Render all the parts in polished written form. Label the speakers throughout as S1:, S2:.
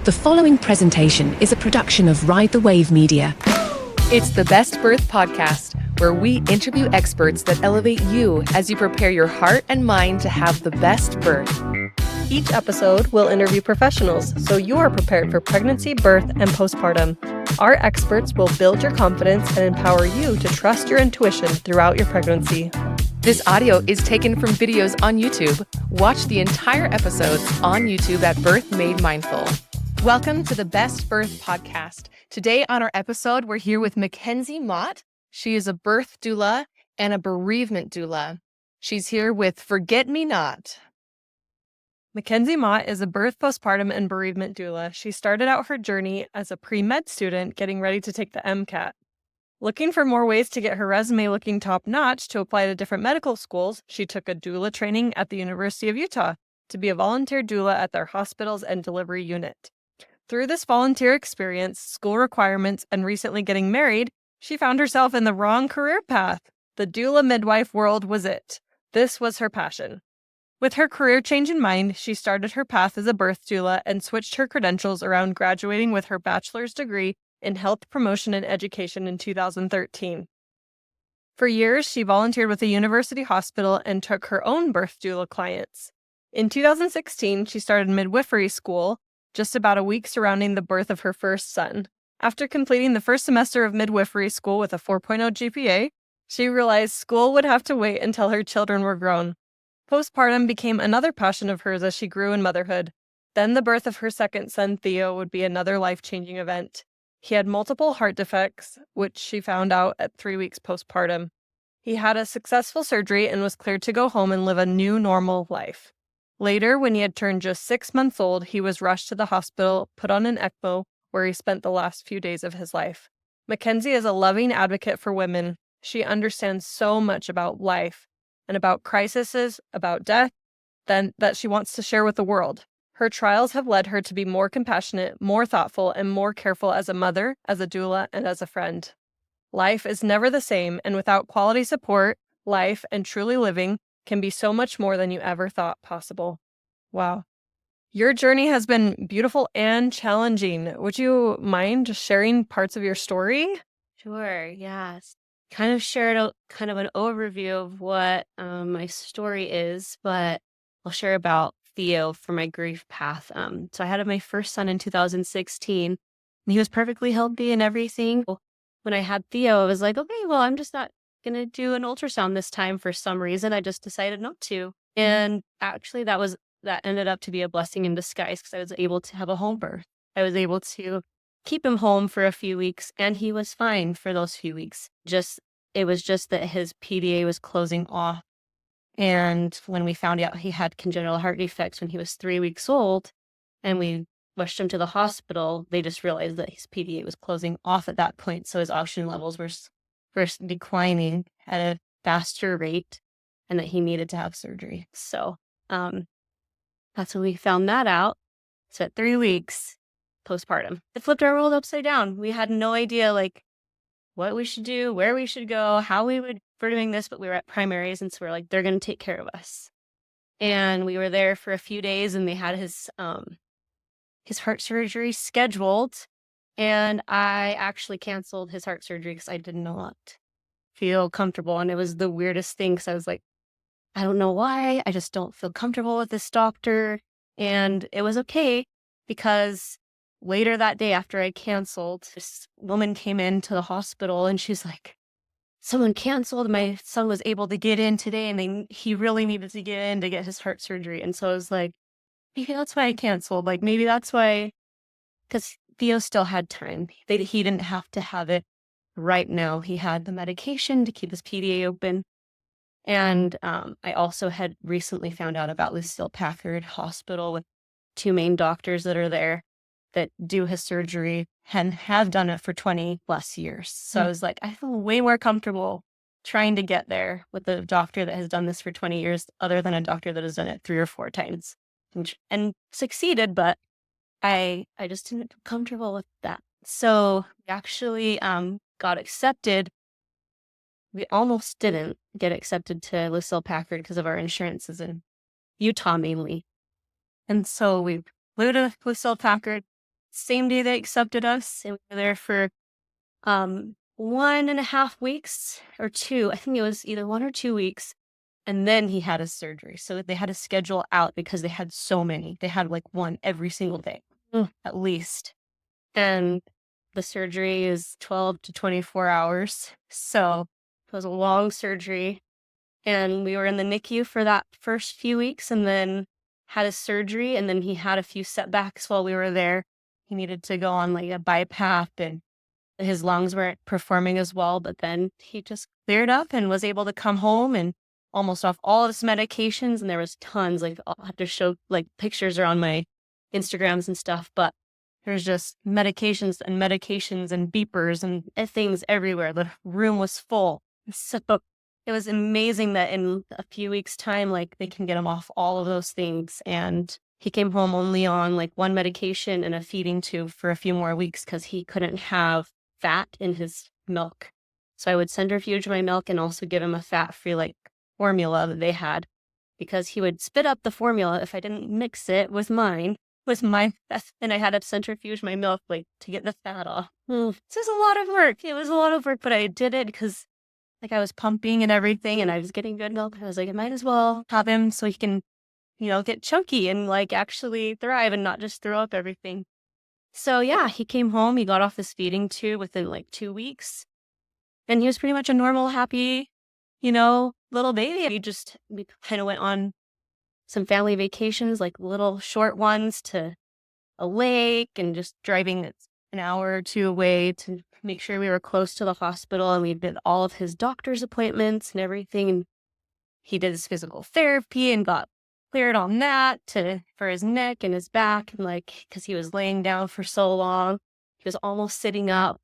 S1: The following presentation is a production of Ride the Wave Media.
S2: It's the Best Birth Podcast, where we interview experts that elevate you as you prepare your heart and mind to have the best birth.
S3: Each episode will interview professionals so you are prepared for pregnancy, birth, and postpartum. Our experts will build your confidence and empower you to trust your intuition throughout your pregnancy.
S2: This audio is taken from videos on YouTube. Watch the entire episodes on YouTube at Birth Made Mindful. Welcome to the Best Birth Podcast. Today on our episode, we're here with McKenzie Mott. She is a birth doula and a bereavement doula. She's here with Forget Me Not.
S3: McKenzie Mott is a birth, postpartum, and bereavement doula. She started out her journey as a pre-med student getting ready to take the MCAT. Looking for more ways to get her resume looking top-notch to apply to different medical schools, she took a doula training at the University of Utah to be a volunteer doula at their hospitals and delivery unit. Through this volunteer experience, school requirements, and recently getting married, she found herself in the wrong career path. The doula midwife world was it. This was her passion. With her career change in mind, she started her path as a birth doula and switched her credentials around graduating with her bachelor's degree in health promotion and education in 2013. For years, she volunteered with a university hospital and took her own birth doula clients. In 2016, she started midwifery school, just about a week surrounding the birth of her first son. After completing the first semester of midwifery school with a 4.0 GPA, she realized school would have to wait until her children were grown. Postpartum became another passion of hers as she grew in motherhood. Then the birth of her second son, Theo, would be another life-changing event. He had multiple heart defects, which she found out at 3 weeks postpartum. He had a successful surgery and was cleared to go home and live a new normal life. Later, when he had turned just 6 months old, he was rushed to the hospital, put on an ECMO, where he spent the last few days of his life. McKenzie is a loving advocate for women. She understands so much about life and about crises, about death, that she wants to share with the world. Her trials have led her to be more compassionate, more thoughtful, and more careful as a mother, as a doula, and as a friend. Life is never the same, and without quality support, life and truly living can be so much more than you ever thought possible. Wow. Your journey has been beautiful and challenging. Would you mind sharing parts of your story?
S4: Sure, yes. Kind of shared kind of an overview of what my story is, but I'll share about Theo for my grief path. So I had my first son in 2016, and he was perfectly healthy and everything. When I had Theo, I was like, okay, well, I'm just not going to do an ultrasound this time for some reason. I just decided not to. And actually, that ended up to be a blessing in disguise because I was able to have a home birth. I was able to keep him home for a few weeks, and he was fine for those few weeks. It was just that his PDA was closing off. And when we found out he had congenital heart defects when he was 3 weeks old, and we rushed him to the hospital, they just realized that his PDA was closing off at that point. So his oxygen levels were first declining at a faster rate, and that he needed to have surgery. So that's when we found that out. So at 3 weeks postpartum, it flipped our world upside down. We had no idea what we should do, where we should go, how we would for doing this, but we were at primaries, and so we're like, they're going to take care of us. And we were there for a few days, and they had his heart surgery scheduled, and I actually canceled his heart surgery because I did not feel comfortable, and it was the weirdest thing because I was like, I don't know why, I just don't feel comfortable with this doctor. And it was okay because later that day after I canceled, this woman came into the hospital, and she's like, someone canceled. My son was able to get in today, and he really needed to get in to get his heart surgery. And so I was like, maybe that's why I canceled. Maybe that's why, because Theo still had time. He didn't have to have it right now. He had the medication to keep his PDA open. And I also had recently found out about Lucille Packard Hospital with 2 main doctors that are there that do his surgery and have done it for 20 plus years. So I was like, I feel way more comfortable trying to get there with a doctor that has done this for 20 years, other than a doctor that has done it 3 or 4 times and succeeded. But I just didn't feel comfortable with that. So we actually got accepted. We almost didn't get accepted to Lucille Packard because of our insurances in Utah mainly. And so we flew to Lucille Packard, same day they accepted us, and we were there for 1.5 weeks or 2. I think it was either 1 or 2 weeks, and then he had his surgery. So they had to schedule out because they had so many. They had like one every single day, at least. And the surgery is 12 to 24 hours. So it was a long surgery. And we were in the NICU for that first few weeks and then had his surgery. And then he had a few setbacks while we were there. He needed to go on like a BiPAP and his lungs weren't performing as well. But then he just cleared up and was able to come home and almost off all of his medications. And there was tons, like I'll have to show like pictures are on my Instagrams and stuff. But there's just medications and beepers and things everywhere. The room was full. So it was amazing that in a few weeks' time, like they can get him off all of those things. And he came home only on like one medication and a feeding tube for a few more weeks because he couldn't have fat in his milk. So I would centrifuge my milk and also give him a fat-free like formula that they had because he would spit up the formula if I didn't mix it with mine. And I had to centrifuge my milk like to get the fat off. This was a lot of work. It was a lot of work, but I did it because like I was pumping and everything and I was getting good milk. I was like, I might as well have him so he can, get chunky and like actually thrive and not just throw up everything. So yeah, he came home, he got off this feeding tube within like 2 weeks and he was pretty much a normal, happy, little baby. We kind of went on some family vacations, like little short ones to a lake and just driving an hour or two away to make sure we were close to the hospital. And we did all of his doctor's appointments and everything. And he did his physical therapy and got cleared on that for his neck and his back. And like, cause he was laying down for so long, he was almost sitting up,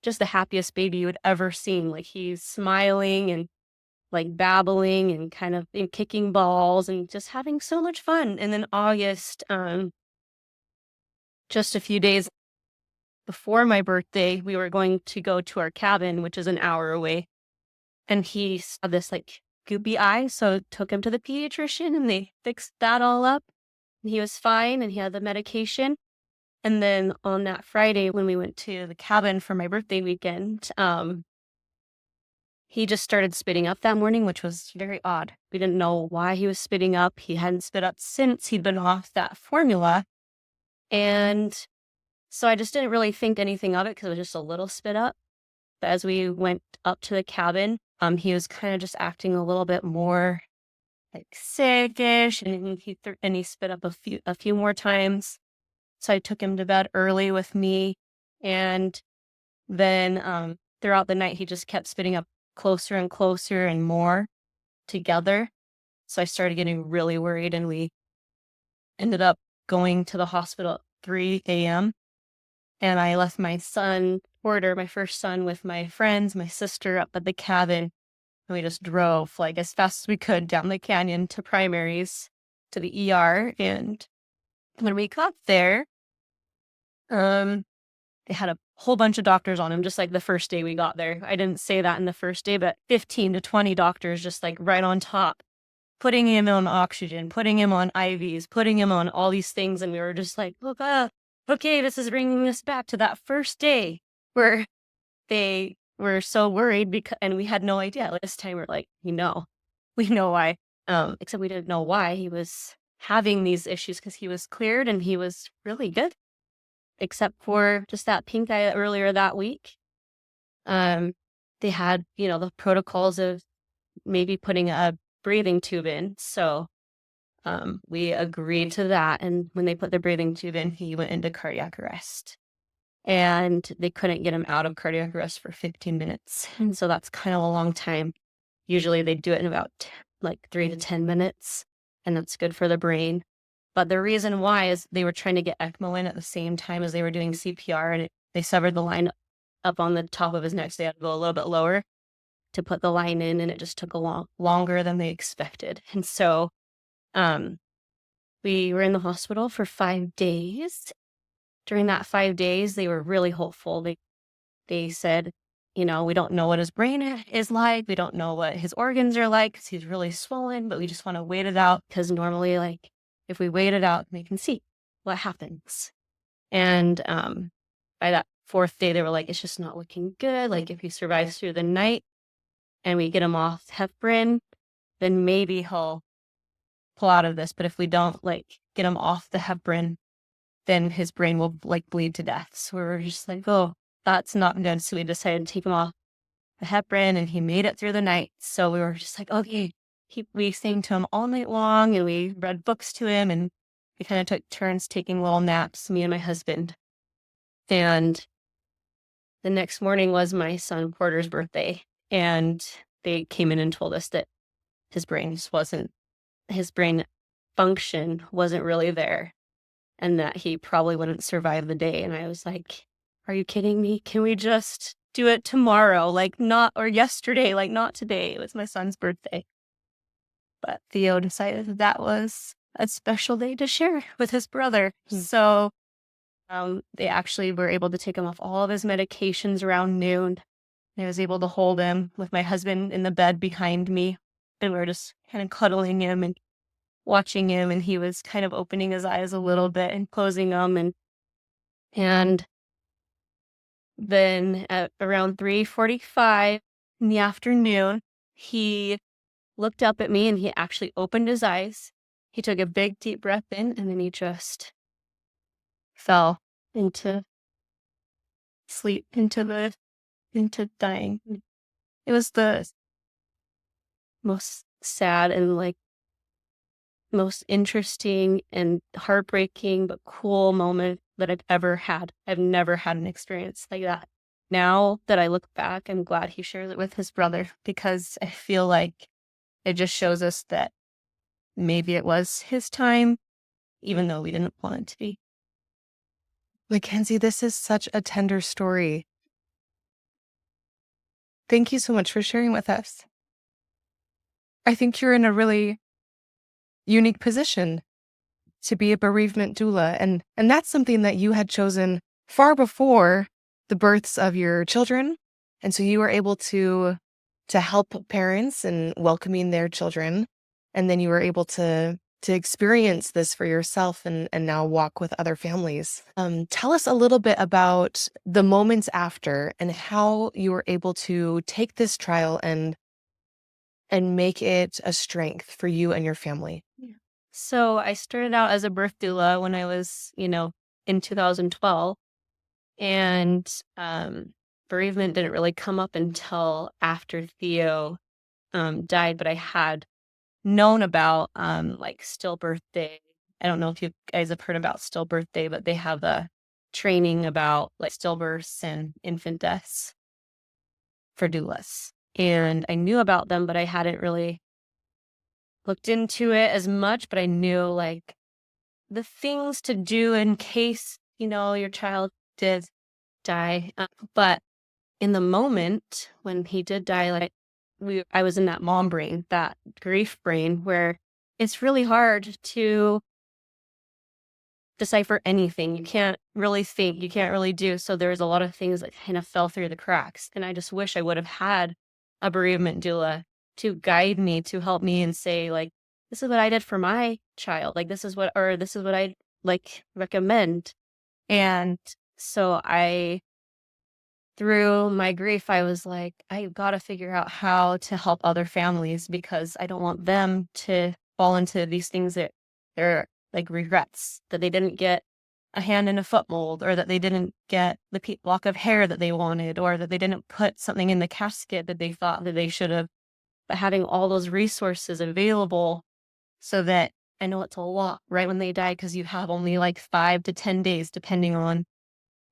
S4: just the happiest baby you would ever seen. Like he's smiling and like babbling and kind of kicking balls and just having so much fun. And then August, just a few days before my birthday, we were going to go to our cabin, which is an hour away. And he saw this like goopy eye. So took him to the pediatrician and they fixed that all up. And he was fine and he had the medication. And then on that Friday, when we went to the cabin for my birthday weekend, he just started spitting up that morning, which was very odd. We didn't know why he was spitting up. He hadn't spit up since he'd been off that formula. And so I just didn't really think anything of it because it was just a little spit up. But as we went up to the cabin, he was kind of just acting a little bit more like sickish, and he spit up a few more times. So I took him to bed early with me, and then throughout the night he just kept spitting up closer and closer and more together. So I started getting really worried, and we ended up going to the hospital at 3 a.m. And I left my son, Porter, my first son, with my friends, my sister up at the cabin. And we just drove like as fast as we could down the canyon to primaries, to the ER. And when we got there, they had a whole bunch of doctors on him, just like the first day we got there. I didn't say that in the first day, but 15 to 20 doctors just like right on top, putting him on oxygen, putting him on IVs, putting him on all these things. And we were just like, look, okay, this is bringing us back to that first day where they were so worried and we had no idea. Like, this time we're like, we know why. Except we didn't know why he was having these issues because he was cleared and he was really good. Except for just that pink eye earlier that week. They had, the protocols of maybe putting a breathing tube in. So we agreed to that. And when they put the breathing tube in, he went into cardiac arrest. And they couldn't get him out of cardiac arrest for 15 minutes. And so that's kind of a long time. Usually they do it in about 3 to 10 minutes. And that's good for the brain. But the reason why is they were trying to get ECMO in at the same time as they were doing CPR, and they severed the line up on the top of his neck, so they had to go a little bit lower to put the line in, and it just took longer than they expected. And so we were in the hospital for 5 days. During that 5 days, they were really hopeful. They said, we don't know what his brain is like. We don't know what his organs are like because he's really swollen, but we just want to wait it out because normally, if we wait it out, we can see what happens. And by that fourth day, they were like, it's just not looking good. Like, if he survives through the night and we get him off heparin, then maybe he'll pull out of this. But if we don't, like, get him off the heparin, then his brain will, like, bleed to death. So we were just like, oh, that's not good. So we decided to take him off the heparin, and he made it through the night. So we were just like, okay. We sang to him all night long, and we read books to him, and we kind of took turns taking little naps, me and my husband. And the next morning was my son Porter's birthday, and they came in and told us that his brain function wasn't really there, and that he probably wouldn't survive the day. And I was like, are you kidding me? Can we just do it tomorrow? Like, not, or yesterday, like, not today. It was my son's birthday. But Theo decided that was a special day to share with his brother. So they actually were able to take him off all of his medications around noon. I was able to hold him with my husband in the bed behind me. And we were just kind of cuddling him and watching him. And he was kind of opening his eyes a little bit and closing them. And then at around 3:45 in the afternoon, he looked up at me and he actually opened his eyes. He took a big, deep breath in, and then he just fell into sleep, into dying. It was the most sad and, like, most interesting and heartbreaking but cool moment that I've ever had. I've never had an experience like that. Now that I look back, I'm glad he shares it with his brother, because I feel like it just shows us that maybe it was his time, even though we didn't want it to be.
S2: McKenzie, this is such a tender story. Thank you so much for sharing with us. I think you're in a really unique position to be a bereavement doula, and that's something that you had chosen far before the births of your children. And so you were able to help parents in welcoming their children, and then you were able to experience this for yourself and now walk with other families. Tell us a little bit about the moments after and how you were able to take this trial and make it a strength for you and your family.
S4: So I started out as a birth doula when I was, in 2012, and bereavement didn't really come up until after Theo died, but I had known about like stillbirth day. I don't know if you guys have heard about stillbirth day, but they have a training about, like, stillbirths and infant deaths for doulas. And I knew about them, but I hadn't really looked into it as much, but I knew, like, the things to do in case, your child did die. But in the moment when he did die, like, I was in that mom brain, that grief brain, where it's really hard to decipher anything. You can't really think, you can't really do. So there's a lot of things that kind of fell through the cracks. And I just wish I would have had a bereavement doula to guide me, to help me and say, like, this is what I did for my child. Like, this is what I, like, recommend. And so through my grief, I was like, I got to figure out how to help other families, because I don't want them to fall into these things that they're, like, regrets, that they didn't get a hand in a foot mold, or that they didn't get the lock of hair that they wanted, or that they didn't put something in the casket that they thought that they should have. But having all those resources available, so that, I know it's a lot right when they die, because you have only like 5 to 10 days, depending on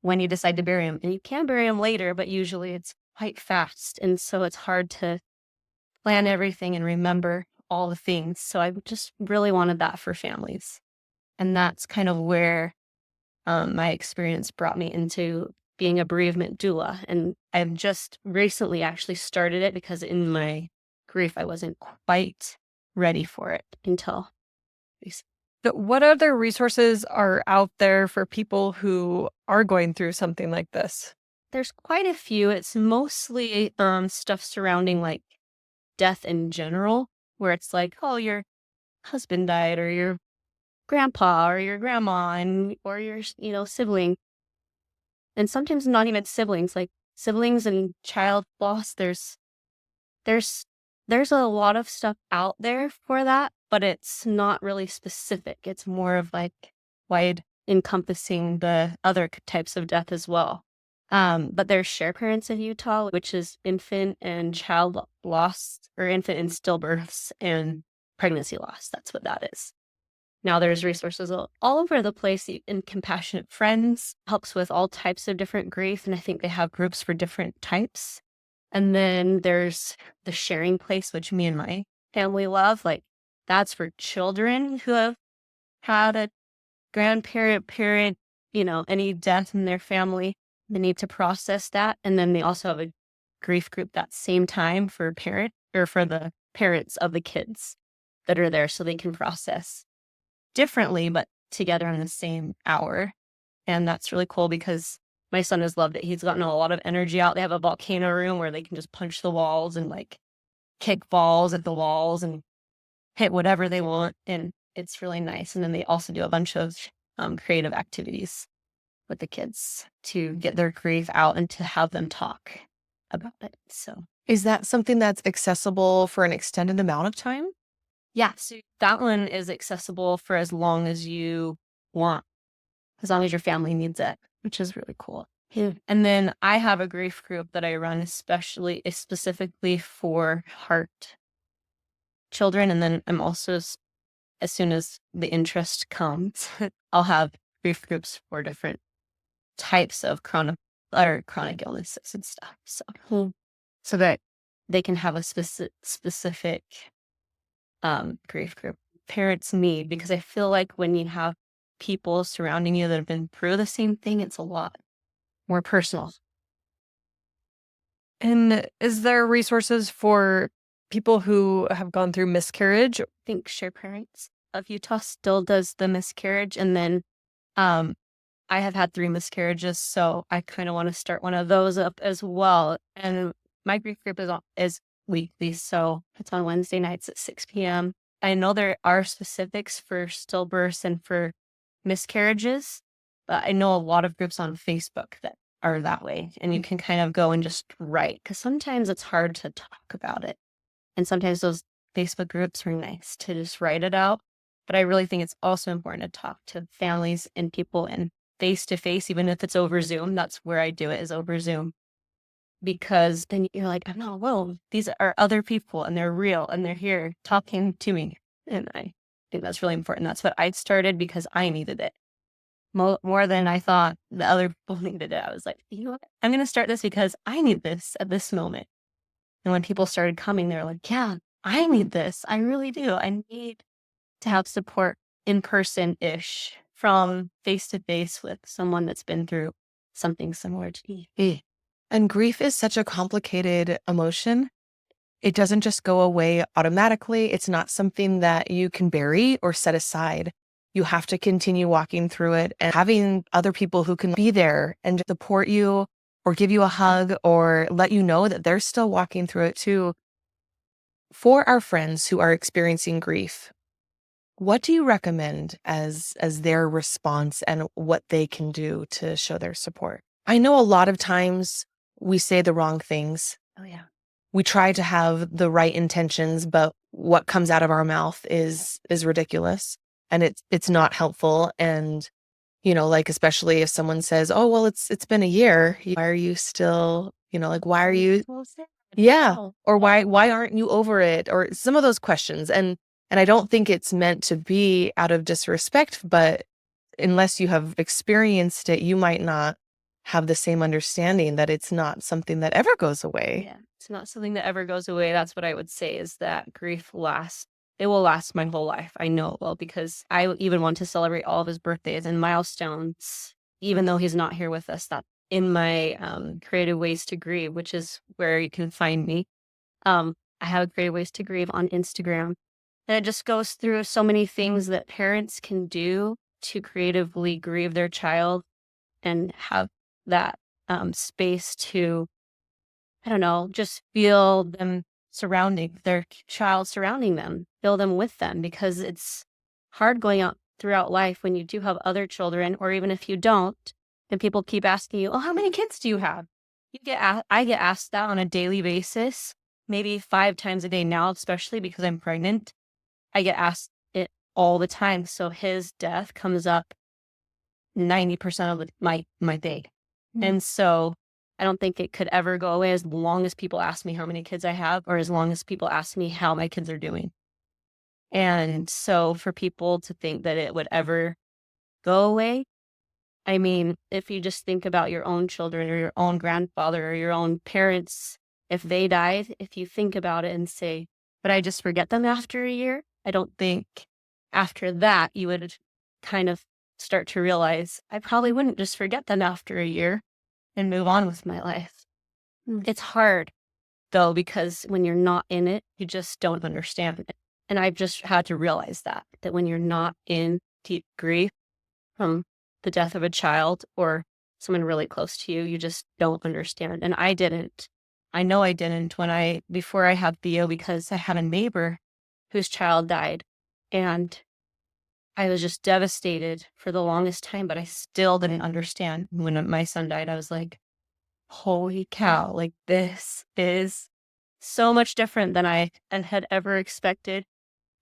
S4: when you decide to bury them. And you can bury them later, but usually it's quite fast. And so it's hard to plan everything and remember all the things. So I just really wanted that for families. And that's kind of where my experience brought me into being a bereavement doula. And I've just recently actually started it, because in my grief, I wasn't quite ready for it until recently.
S3: But what other resources are out there for people who are going through something like this?
S4: There's quite a few. It's mostly stuff surrounding, like, death in general, where it's like, oh, your husband died, or your grandpa or your grandma or your, sibling. And sometimes not even siblings, like siblings and child loss. There's there's a lot of stuff out there for that, but it's not really specific. It's more of like wide encompassing the other types of death as well. But there's Share Parents of Utah, which is infant and child loss, or infant and stillbirths and pregnancy loss. That's what that is. Now there's resources all over the place. And Compassionate Friends helps with all types of different grief, and I think they have groups for different types. And then there's the Sharing Place, which me and my family love. Like, that's for children who have had a grandparent, parent, any death in their family. They need to process that. And then they also have a grief group that same time for for the parents of the kids that are there, so they can process differently, but together in the same hour. And that's really cool because my son has loved it. He's gotten a lot of energy out. They have a volcano room where they can just punch the walls and like kick balls at the walls and hit whatever they want. And it's really nice. And then they also do a bunch of creative activities with the kids to get their grief out and to have them talk about it. So
S2: Is that something that's accessible for an extended amount of time?
S4: yeah, so that one is accessible for as long as you want, as long as your family needs it, which is really cool.
S3: Yeah.
S4: And then I have a grief group that I run specifically for heart children. And then I'm also, as soon as the interest comes, I'll have grief groups for different types of chronic illnesses and stuff. So
S2: that
S4: they can have a specific grief group parents need, because I feel like when you have people surrounding you that have been through the same thing, it's a lot more personal.
S3: And is there resources for people who have gone through miscarriage?
S4: I think Share Parents of Utah still does the miscarriage. And then I have had 3 miscarriages, so I kind of want to start one of those up as well. And my grief group is weekly, so it's on Wednesday nights at 6 p.m. I know there are specifics for stillbirths and for miscarriages, but I know a lot of groups on Facebook that are that way, and you can kind of go and just write, because sometimes it's hard to talk about it. And sometimes those Facebook groups are nice to just write it out. But I really think it's also important to talk to families and people and face to face, even if it's over Zoom. That's where I do it, is over Zoom. Because then you're like, I'm not alone. These are other people and they're real and they're here talking to me. And I think that's really important. That's what I started because I needed it more than I thought the other people needed it. I was like, you know what? I'm going to start this because I need this at this moment. And when people started coming, they were like, yeah, I need this. I really do. I need to have support in person-ish, from face to face with someone that's been through something similar to me.
S2: And grief is such a complicated emotion. It doesn't just go away automatically. It's not something that you can bury or set aside. You have to continue walking through it, and having other people who can be there and support you or give you a hug or let you know that they're still walking through it too. For our friends who are experiencing grief, what do you recommend as their response and what they can do to show their support? I know a lot of times we say the wrong things.
S4: Oh, yeah.
S2: We try to have the right intentions, but what comes out of our mouth is ridiculous, and it's not helpful. And, like, especially if someone says, oh, well, it's been a year. Why are you still, like, why are you? Yeah. Or why aren't you over it? Or some of those questions. And I don't think it's meant to be out of disrespect, but unless you have experienced it, you might not have the same understanding that it's not something that ever goes away.
S4: Yeah, it's not something that ever goes away. That's what I would say, is that grief lasts. It will last my whole life. I know it will, because I even want to celebrate all of his birthdays and milestones, even though he's not here with us. That in my Creative Ways to Grieve, which is where you can find me. I have Creative Ways to Grieve on Instagram. And it just goes through so many things that parents can do to creatively grieve their child and have that space to, I don't know, just feel them surrounding their child, surrounding them, feel them with them, because it's hard going out throughout life when you do have other children, or even if you don't, and people keep asking you, oh, how many kids do you have? I get asked that on a daily basis, maybe 5 times a day now, especially because I'm pregnant. I get asked it all the time. So his death comes up 90% of my day. And so I don't think it could ever go away as long as people ask me how many kids I have, or as long as people ask me how my kids are doing. And so for people to think that it would ever go away, I mean, if you just think about your own children or your own grandfather or your own parents, if they died, if you think about it and say, but I just forget them after a year, I don't think after that you would kind of start to realize I probably wouldn't just forget them after a year and move on with my life. It's hard, though, because when you're not in it, you just don't understand it. And I've just had to realize that when you're not in deep grief from the death of a child or someone really close to you, you just don't understand. And I didn't. I know I didn't before I had Theo, because I had a neighbor whose child died. And I was just devastated for the longest time, but I still didn't understand. When my son died, I was like, holy cow, like this is so much different than I had ever expected,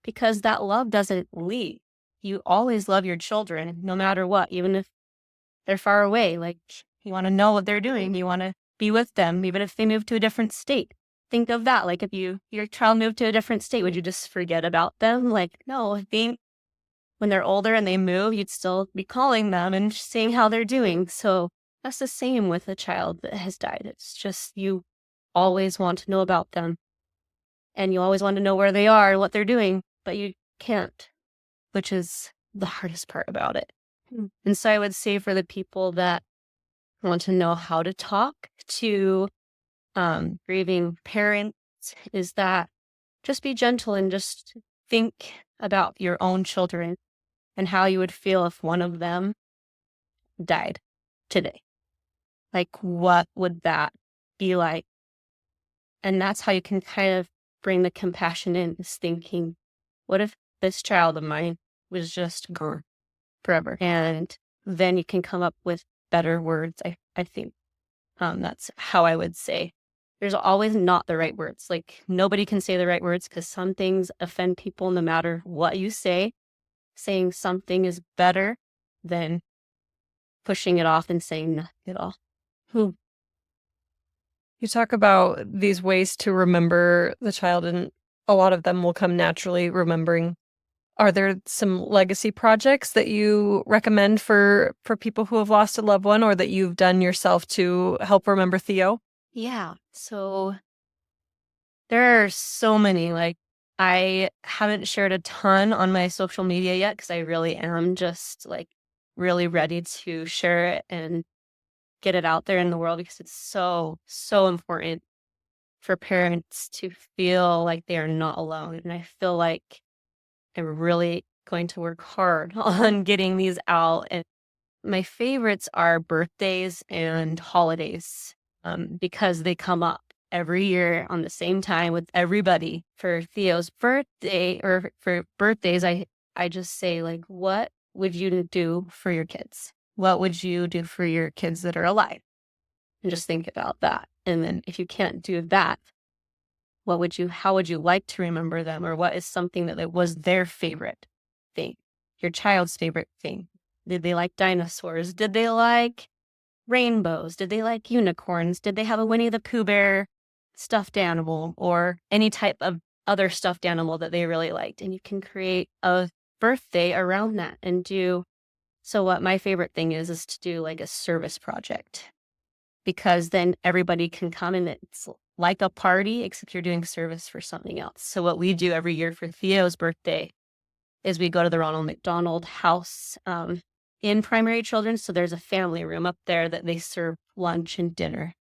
S4: because that love doesn't leave. You always love your children, no matter what, even if they're far away. Like, you want to know what they're doing. You want to be with them, even if they move to a different state. Think of that. Like, if your child moved to a different state, would you just forget about them? Like, no, I think when they're older and they move, you'd still be calling them and seeing how they're doing. So that's the same with a child that has died. It's just, you always want to know about them, and you always want to know where they are and what they're doing, but you can't, which is the hardest part about it. And so I would say for the people that want to know how to talk to grieving parents, is that just be gentle and just think about your own children and how you would feel if one of them died today. Like, what would that be like? And that's how you can kind of bring the compassion in, is thinking, what if this child of mine was just gone forever? And then you can come up with better words. I think that's how I would say. There's always not the right words. Like, nobody can say the right words, because some things offend people no matter what you say. Saying something is better than pushing it off and saying nothing at all.
S3: You talk about these ways to remember the child, and a lot of them will come naturally, remembering. Are there some legacy projects that you recommend for people who have lost a loved one, or that you've done yourself to help remember Theo?
S4: Yeah. So there are so many. Like, I haven't shared a ton on my social media yet, because I really am just like really ready to share it and get it out there in the world, because it's so, so important for parents to feel like they are not alone. And I feel like I'm really going to work hard on getting these out. And my favorites are birthdays and holidays, because they come up every year on the same time with everybody. For Theo's birthday, or for birthdays, I just say, like, what would you do for your kids? What would you do for your kids that are alive? And just think about that. And then if you can't do that, how would you like to remember them? Or what is something that was their favorite thing? Your child's favorite thing. Did they like dinosaurs? Did they like rainbows? Did they like unicorns? Did they have a Winnie the Pooh bear stuffed animal, or any type of other stuffed animal that they really liked? And you can create a birthday around that and do. So what my favorite thing is to do like a service project, because then everybody can come and it's like a party, except you're doing service for something else. So what we do every year for Theo's birthday is we go to the Ronald McDonald House in Primary Children. So there's a family room up there that they serve lunch and dinner.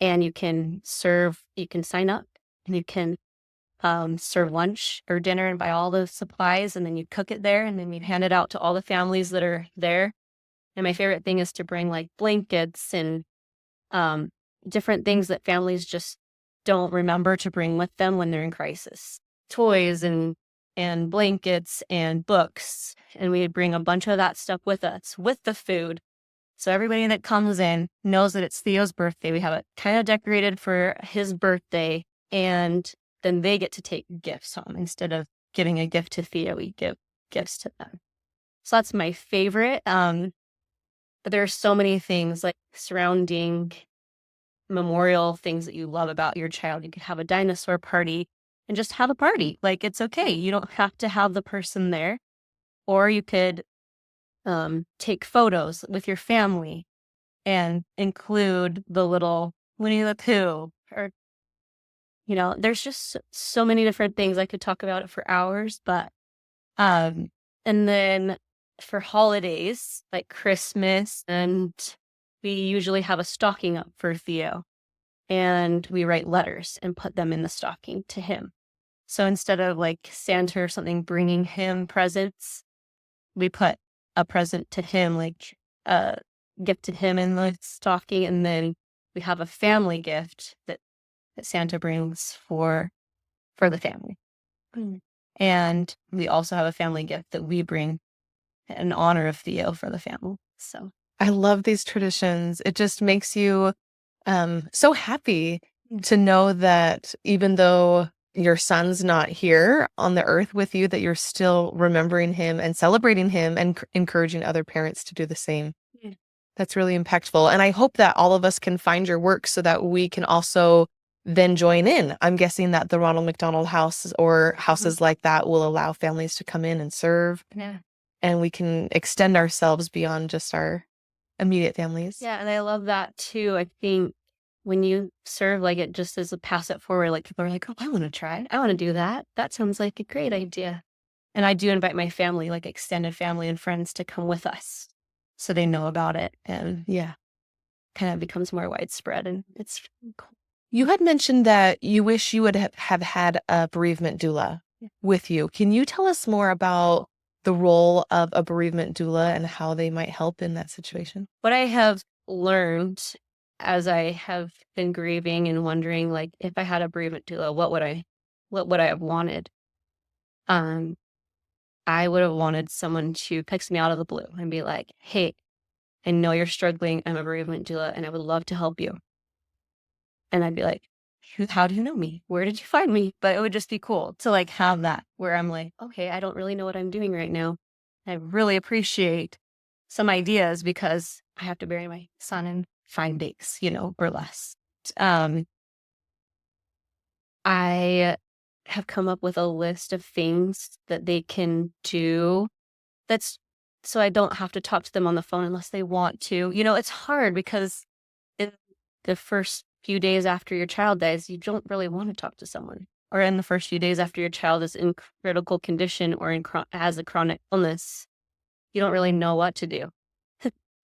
S4: And you can sign up and you can serve lunch or dinner and buy all the supplies, and then you cook it there, and then you hand it out to all the families that are there. And my favorite thing is to bring like blankets and different things that families just don't remember to bring with them when they're in crisis. Toys and and blankets and books. And we'd bring a bunch of that stuff with us with the food. So everybody that comes in knows that it's Theo's birthday. We have it kind of decorated for his birthday. And then they get to take gifts home. Instead of giving a gift to Theo, we give gifts to them. So that's my favorite. But there are so many things like surrounding memorial things that you love about your child. You could have a dinosaur party and just have a party. Like, it's okay. You don't have to have the person there. Or you could take photos with your family and include the little Winnie the Pooh. Or, there's just so many different things. I could talk about it for hours. But and then for holidays like Christmas, and we usually have a stocking up for Theo, and we write letters and put them in the stocking to him. So instead of like Santa or something bringing him presents, we put a present to him, like a gift to him in the stocking, and then we have a family gift that Santa brings for the family. And we also have a family gift that we bring in honor of Theo for the family. So
S2: I love these traditions. It just makes you so happy to know that even though your son's not here on the earth with you, that you're still remembering him and celebrating him and encouraging other parents to do the same.
S4: Yeah.
S2: That's really impactful. And I hope that all of us can find your work so that we can also then join in. I'm guessing that the Ronald McDonald House or houses like that will allow families to come in and serve.
S4: Yeah.
S2: And we can extend ourselves beyond just our immediate families.
S4: Yeah, and I love that too. I think when you serve, like, it just as a pass it forward, like people are like, oh, I want to try it. I want to do that. That sounds like a great idea. And I do invite my family, like extended family and friends, to come with us so they know about it. And yeah, kind of becomes more widespread, and it's cool.
S2: You had mentioned that you wish you would have had a bereavement doula with you. Can you tell us more about the role of a bereavement doula and how they might help in that situation?
S4: What I have learned as I have been grieving and wondering, like, if I had a bereavement doula, what would I have wanted? I would have wanted someone to text me out of the blue and be like, hey, I know you're struggling. I'm a bereavement doula and I would love to help you. And I'd be like, how do you know me? Where did you find me? But it would just be cool to like have that where I'm like, okay, I don't really know what I'm doing right now. I really appreciate some ideas because I have to bury my son in 5 days, or less. I have come up with a list of things that they can do that's so I don't have to talk to them on the phone unless they want to. It's hard because in the first few days after your child dies, you don't really want to talk to someone. Or in the first few days after your child is in critical condition or has a chronic illness, you don't really know what to do.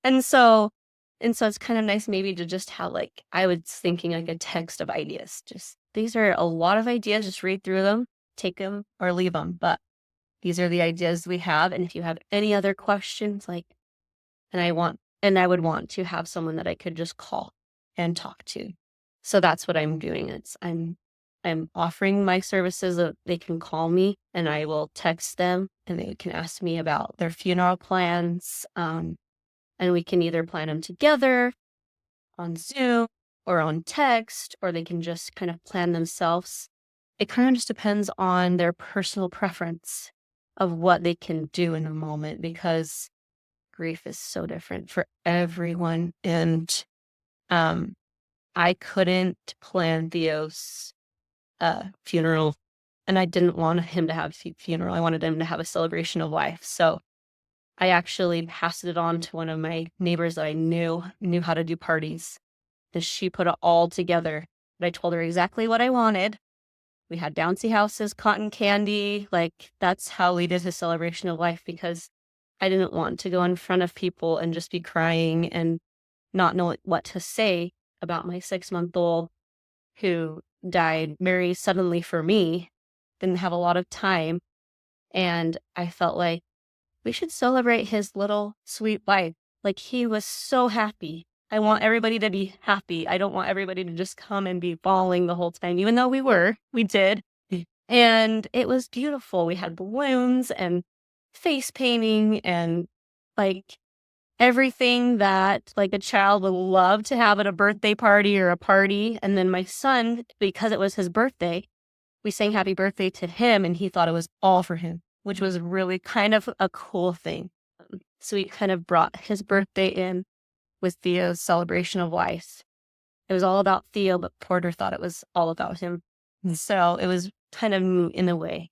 S4: And so it's kind of nice maybe to just have, like, I was thinking like a text of ideas. Just, these are a lot of ideas. Just read through them, take them or leave them. But these are the ideas we have. And if you have any other questions, and I would want to have someone that I could just call and talk to. So that's what I'm doing. I'm offering my services that they can call me and I will text them and they can ask me about their funeral plans. And we can either plan them together on Zoom or on text, or they can just kind of plan themselves. It kind of just depends on their personal preference of what they can do in the moment, because grief is so different for everyone. And I couldn't plan Theo's funeral, and I didn't want him to have a funeral. I wanted him to have a celebration of life. So I actually passed it on to one of my neighbors that I knew how to do parties. And she put it all together. But I told her exactly what I wanted. We had bouncy houses, cotton candy. Like, that's how we did his celebration of life, because I didn't want to go in front of people and just be crying and not know what to say about my 6-month-old who died very suddenly for me, didn't have a lot of time. And I felt like we should celebrate his little sweet life. Like, he was so happy. I want everybody to be happy. I don't want everybody to just come and be bawling the whole time, even though we did. And it was beautiful. We had balloons and face painting and like everything that like a child would love to have at a birthday party or a party. And then my son, because it was his birthday, we sang happy birthday to him and he thought it was all for him, which was really kind of a cool thing. So we kind of brought his birthday in with Theo's celebration of life. It was all about Theo, but Porter thought it was all about him. So it was kind of neat in a way.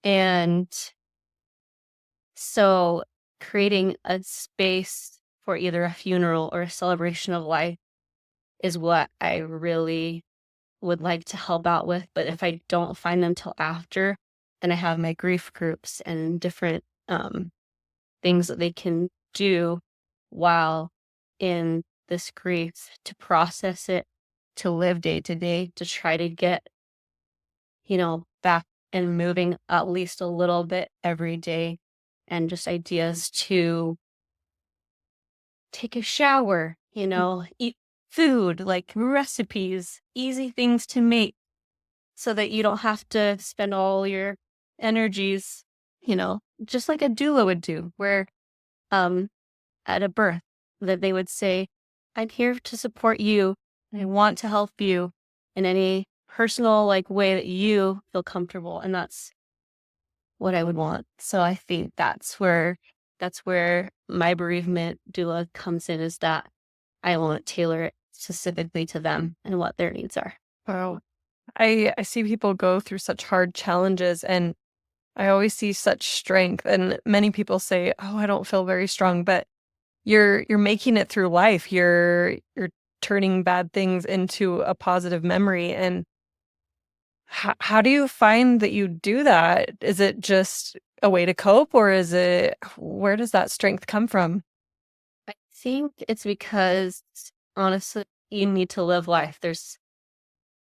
S4: And so creating a space for either a funeral or a celebration of life is what I really would like to help out with. But if I don't find them till after, then I have my grief groups and different things that they can do while in this grief to process it, to live day to day, to try to get, back and moving at least a little bit every day, and just ideas to take a shower, eat food, like recipes, easy things to make so that you don't have to spend all your energies, just like a doula would do, where at a birth that they would say, I'm here to support you. I want to help you in any personal way that you feel comfortable. And that's what I would want. So I think that's where my bereavement doula comes in, is that I want to tailor it specifically to them and what their needs are.
S3: Wow. I see people go through such hard challenges, and I always see such strength. And many people say, "Oh, I don't feel very strong," but you're making it through life. You're turning bad things into a positive memory. And how do you find that you do that? Is it just a way to cope, or where does that strength come from?
S4: I think it's because, honestly, you need to live life. There's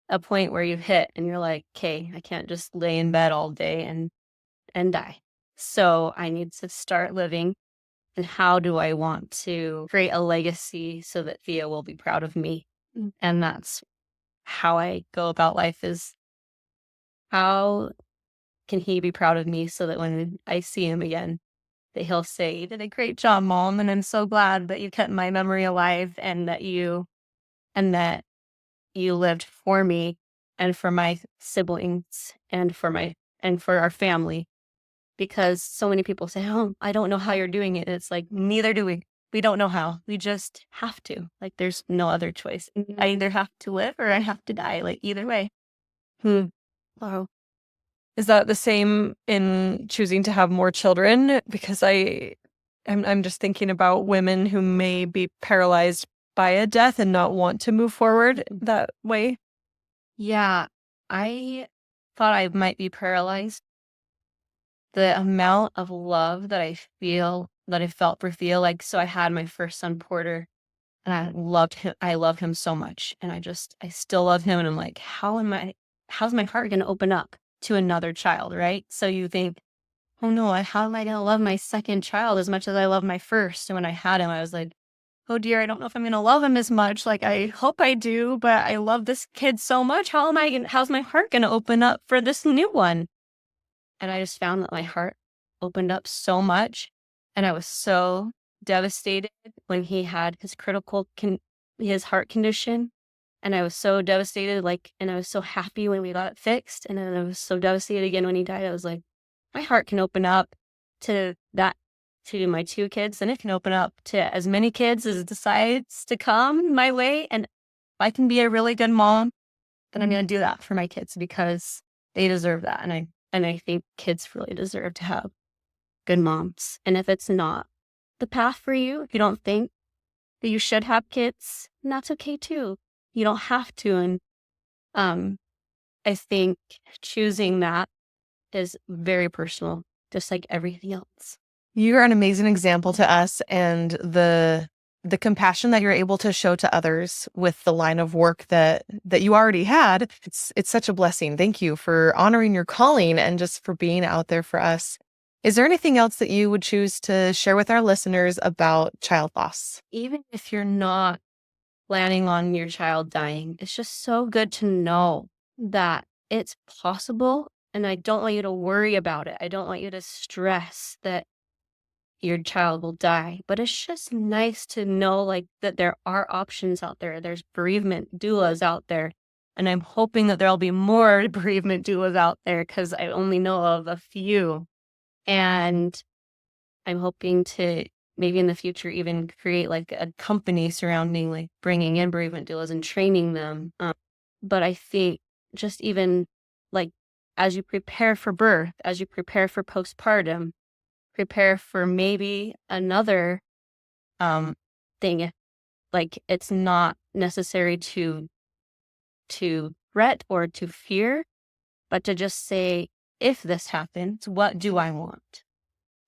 S4: a point where you hit and you're like, okay, I can't just lay in bed all day and die. So I need to start living. And how do I want to create a legacy so that Theo will be proud of me? And that's how I go about life, is how can he be proud of me so that when I see him again, that he'll say, you did a great job, Mom, and I'm so glad that you kept my memory alive and that you lived for me and for my siblings and for our family. Because so many people say, oh, I don't know how you're doing it. It's like, neither do we. We don't know how. We just have to. There's no other choice. I either have to live or I have to die. Either way. Wow.
S3: Is that the same in choosing to have more children? Because I'm just thinking about women who may be paralyzed by a death and not want to move forward that way.
S4: Yeah, I thought I might be paralyzed. The amount of love that I felt for Theo, so I had my first son, Porter, and I loved him. I love him so much. And I still love him. And I'm like, how's my heart going to open up to another child, right? So you think, oh no, how am I going to love my second child as much as I love my first? And when I had him, I was like, oh dear, I don't know if I'm going to love him as much. I hope I do, but I love this kid so much. How's my heart going to open up for this new one? And I just found that my heart opened up so much. And I was so devastated when he had his his heart condition. And I was so devastated, and I was so happy when we got it fixed. And then I was so devastated again when he died. I was like, my heart can open up to that, to my two kids. And it can open up to as many kids as decides to come my way. And if I can be a really good mom, then I'm going to do that for my kids, because they deserve that. And I think kids really deserve to have good moms. And if it's not the path for you, if you don't think that you should have kids, and that's okay too. You don't have to. And I think choosing that is very personal, just like everything else.
S2: You're an amazing example to us, and the compassion that you're able to show to others with the line of work that you already had. It's such a blessing. Thank you for honoring your calling and just for being out there for us. Is there anything else that you would choose to share with our listeners about child loss?
S4: Even if you're not planning on your child dying, it's just so good to know that it's possible, and I don't want you to worry about it. I don't want you to stress that your child will die. But it's just nice to know like that there are options out there. There's bereavement doulas out there. And I'm hoping that there'll be more bereavement doulas out there because I only know of a few. And I'm hoping to maybe in the future even create like a company surrounding like bringing in bereavement doulas and training them. But I think just even like as you prepare for birth, as you prepare for postpartum, prepare for maybe another thing. Like it's not necessary to fret or to fear, but to just say, if this happens, what do I want?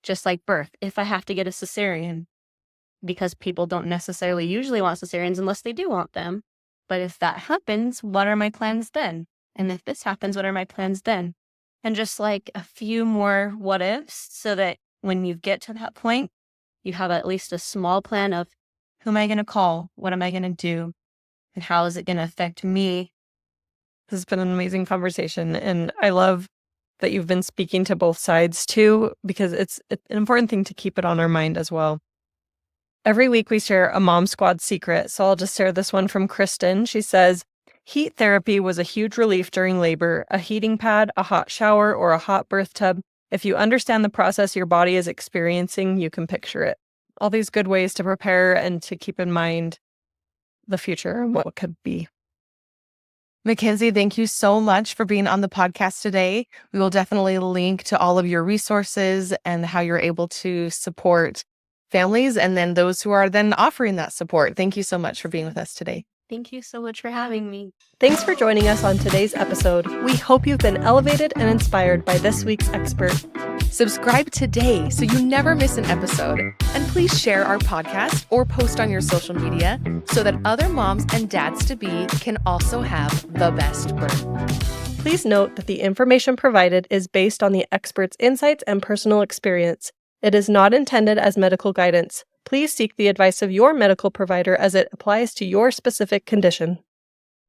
S4: Just like birth, if I have to get a cesarean, because people don't necessarily usually want cesareans unless they do want them. But if that happens, what are my plans then? And if this happens, what are my plans then? And just like a few more what ifs so that when you get to that point, you have at least a small plan of who am I going to call? What am I going to do? And how is it going to affect me?
S3: This has been an amazing conversation. And I love that you've been speaking to both sides too, because it's an important thing to keep it on our mind as well. Every week we share a Mom Squad secret. So I'll just share this one from Kristen. She says, heat therapy was a huge relief during labor. A heating pad, a hot shower, or a hot birth tub. If you understand the process your body is experiencing, you can picture it. All these good ways to prepare and to keep in mind the future and what could be.
S2: McKenzie, thank you so much for being on the podcast today. We will definitely link to all of your resources and how you're able to support families and then those who are then offering that support. Thank you so much for being with us today.
S4: Thank you so much for having me.
S3: Thanks for joining us on today's episode. We hope you've been elevated and inspired by this week's expert.
S2: Subscribe today so you never miss an episode. And please share our podcast or post on your social media so that other moms and dads-to-be can also have the best birth.
S3: Please note that the information provided is based on the expert's insights and personal experience. It is not intended as medical guidance. Please seek the advice of your medical provider as it applies to your specific condition.